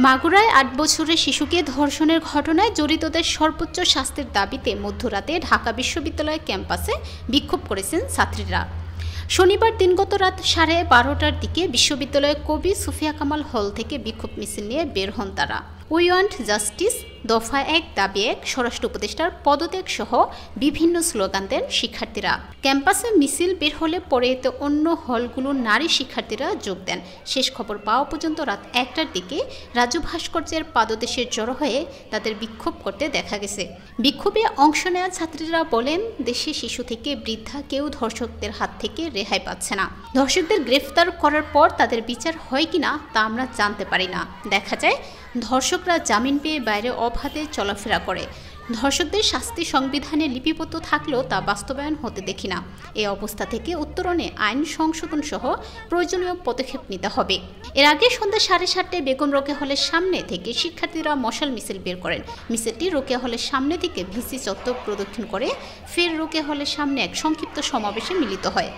মাগুরায় ৮ বছরের শিশুকে ধর্ষণের ঘটনায় জড়িতদের সর্বোচ্চ শাস্তির দাবিতে মধ্যরাতে ঢাকা বিশ্ববিদ্যালয় ক্যাম্পাসে বিক্ষোভ করেছেন ছাত্রীরা। শনিবার দিনগত রাত 12:30টার দিকে বিশ্ববিদ্যালয়ের কবি সুফিয়া কামাল হল থেকে বিক্ষোভ মিছিল নিয়ে বের হন তারা। উই ওয়ান্ট জাস্টিস, দফা ১, দাবি ১, স্বরাষ্ট্র উপদেষ্টার পদত্যাগ সহ বিভিন্ন স্লোগান দেন শিক্ষার্থীরা। ক্যাম্পাসে মিছিল বের হলে পরে এতে অন্য হলগুলোর নারী শিক্ষার্থীরা যোগ দেন। শেষ খবর পাওয়া পর্যন্ত রাত ১টার দিকে রাজু ভাস্কর্যের পাদদেশে জড়ো হয়ে তাদের বিক্ষোভ করতে দেখা গেছে। বিক্ষোভে অংশ নেওয়া ছাত্রীরা বলেন, দেশে শিশু থেকে বৃদ্ধা কেউ ধর্ষকদের হাত থেকে রেহাই পাচ্ছে না। ধর্ষকদের গ্রেফতার করার পর তাদের বিচার হয় কিনা তা আমরা জানতে পারি না। দেখা যায় ধর্ষকরা জামিন পেয়ে বাইরে অবাধে চলাফেরা করে। ধর্ষকদের শাস্তি সংবিধানে লিপিবদ্ধ থাকলেও তা বাস্তবায়ন হতে দেখি না। এই অবস্থা থেকে উত্তরণে আইন সংশোধন সহ প্রয়োজনীয় পদক্ষেপ নিতে হবে। এর আগে সন্ধ্যা 7:30টায় বেগম রোকেয়া হলের সামনে থেকে শিক্ষার্থীরা মশাল মিছিল বের করেন। মিছিলটি রোকেয়া হলের সামনে থেকে ভিসি চত্বর প্রদক্ষিণ করে ফের রোকেয়া হলের সামনে এক সংক্ষিপ্ত সমাবেশে মিলিত হয়।